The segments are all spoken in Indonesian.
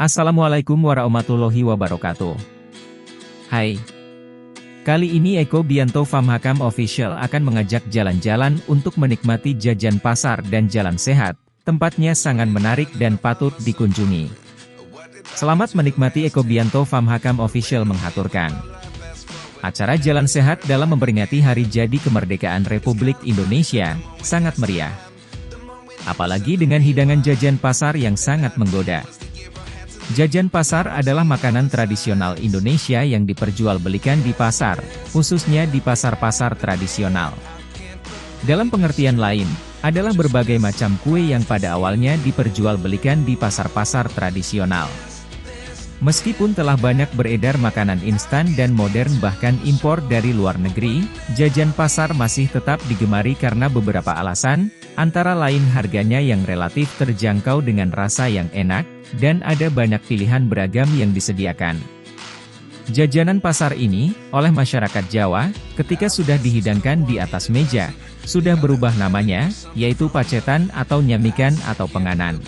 Assalamualaikum warahmatullahi wabarakatuh. Hai. Kali ini Eko Bianto Famhakam Official akan mengajak jalan-jalan untuk menikmati jajan pasar dan jalan sehat. Tempatnya sangat menarik dan patut dikunjungi. Selamat menikmati. Eko Bianto Famhakam Official menghaturkan. Acara Jalan Sehat dalam memperingati Hari Jadi Kemerdekaan Republik Indonesia sangat meriah. Apalagi dengan hidangan jajan pasar yang sangat menggoda. Jajan pasar adalah makanan tradisional Indonesia yang diperjualbelikan di pasar, khususnya di pasar-pasar tradisional. Dalam pengertian lain, adalah berbagai macam kue yang pada awalnya diperjualbelikan di pasar-pasar tradisional. Meskipun telah banyak beredar makanan instan dan modern bahkan impor dari luar negeri, jajan pasar masih tetap digemari karena beberapa alasan, antara lain harganya yang relatif terjangkau dengan rasa yang enak, dan ada banyak pilihan beragam yang disediakan. Jajanan pasar ini, oleh masyarakat Jawa, ketika sudah dihidangkan di atas meja, sudah berubah namanya, yaitu pacetan atau nyamikan atau penganan.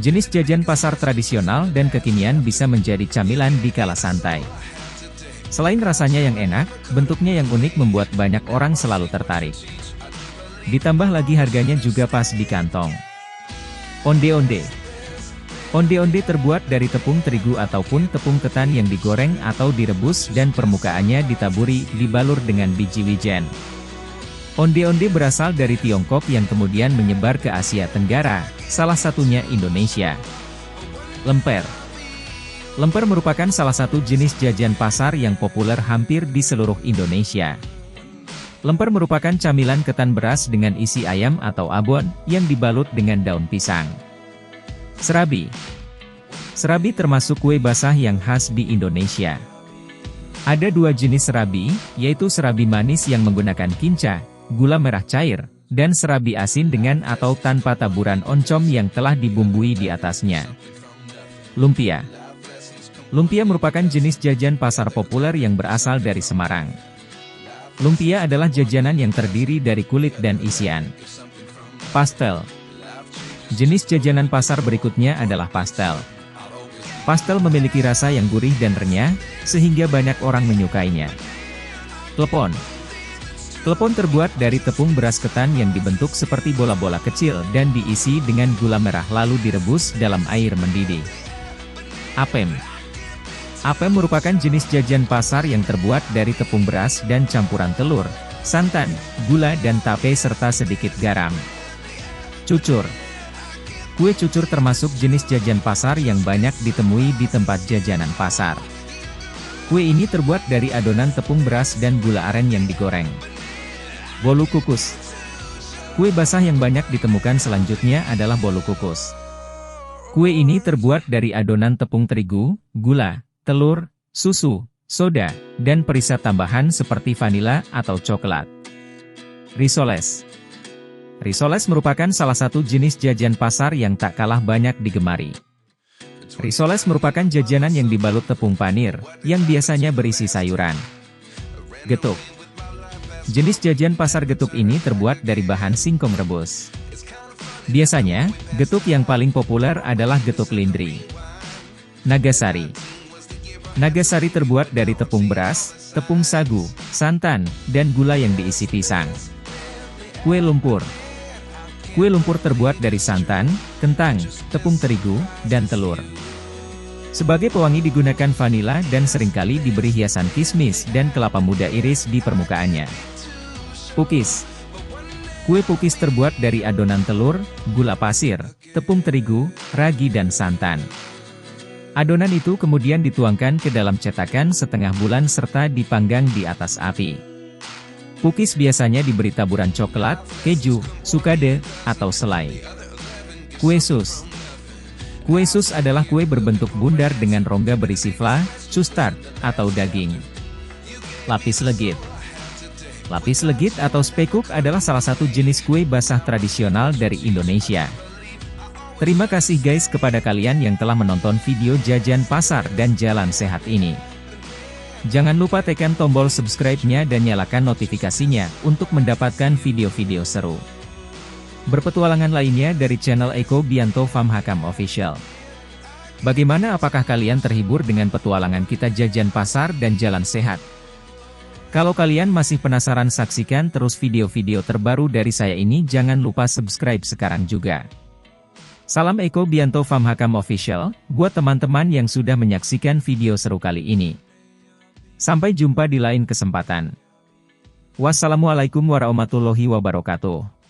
Jenis jajan pasar tradisional dan kekinian bisa menjadi camilan di kala santai. Selain rasanya yang enak, bentuknya yang unik membuat banyak orang selalu tertarik. Ditambah lagi harganya juga pas di kantong. Onde-onde. Onde-onde terbuat dari tepung terigu ataupun tepung ketan yang digoreng atau direbus dan permukaannya ditaburi, dibalur dengan biji wijen. Onde-onde berasal dari Tiongkok yang kemudian menyebar ke Asia Tenggara, salah satunya Indonesia. Lemper. Lemper merupakan salah satu jenis jajan pasar yang populer hampir di seluruh Indonesia. Lemper merupakan camilan ketan beras dengan isi ayam atau abon, yang dibalut dengan daun pisang. Serabi. Serabi termasuk kue basah yang khas di Indonesia. Ada dua jenis serabi, yaitu serabi manis yang menggunakan kinca, gula merah cair, dan serabi asin dengan atau tanpa taburan oncom yang telah dibumbui di atasnya. Lumpia. Lumpia merupakan jenis jajan pasar populer yang berasal dari Semarang. Lumpia adalah jajanan yang terdiri dari kulit dan isian. Pastel. Jenis jajanan pasar berikutnya adalah pastel. Pastel memiliki rasa yang gurih dan renyah, sehingga banyak orang menyukainya. Klepon. Klepon terbuat dari tepung beras ketan yang dibentuk seperti bola-bola kecil dan diisi dengan gula merah lalu direbus dalam air mendidih. Apem. Apem merupakan jenis jajan pasar yang terbuat dari tepung beras dan campuran telur, santan, gula dan tape serta sedikit garam. Cucur. Kue cucur termasuk jenis jajan pasar yang banyak ditemui di tempat jajanan pasar. Kue ini terbuat dari adonan tepung beras dan gula aren yang digoreng. Bolu kukus. Kue basah yang banyak ditemukan selanjutnya adalah bolu kukus. Kue ini terbuat dari adonan tepung terigu, gula, telur, susu, soda, dan perisai tambahan seperti vanila atau coklat. Risoles. Risoles merupakan salah satu jenis jajan pasar yang tak kalah banyak digemari. Risoles merupakan jajanan yang dibalut tepung panir, yang biasanya berisi sayuran. Getuk. Jenis jajan pasar getuk ini terbuat dari bahan singkong rebus. Biasanya, getuk yang paling populer adalah getuk lindri. Nagasari. Nagasari terbuat dari tepung beras, tepung sagu, santan, dan gula yang diisi pisang. Kue lumpur. Kue lumpur terbuat dari santan, kentang, tepung terigu, dan telur. Sebagai pewangi digunakan vanila dan seringkali diberi hiasan kismis dan kelapa muda iris di permukaannya. Pukis. Kue pukis terbuat dari adonan telur, gula pasir, tepung terigu, ragi dan santan. Adonan itu kemudian dituangkan ke dalam cetakan setengah bulan serta dipanggang di atas api. Pukis biasanya diberi taburan coklat, keju, sukade, atau selai. Kue sus. Kue sus adalah kue berbentuk bundar dengan rongga berisi fla, custard, atau daging. Lapis legit. Lapis legit atau spekuk adalah salah satu jenis kue basah tradisional dari Indonesia. Terima kasih guys kepada kalian yang telah menonton video jajan pasar dan jalan sehat ini. Jangan lupa tekan tombol subscribe-nya dan nyalakan notifikasinya untuk mendapatkan video-video seru. Berpetualangan lainnya dari channel Eko Bianto Famhakam Official. Bagaimana, apakah kalian terhibur dengan petualangan kita jajan pasar dan jalan sehat? Kalau kalian masih penasaran, saksikan terus video-video terbaru dari saya ini, jangan lupa subscribe sekarang juga. Salam Eko Bianto Famhakam Official, buat teman-teman yang sudah menyaksikan video seru kali ini. Sampai jumpa di lain kesempatan. Wassalamualaikum warahmatullahi wabarakatuh.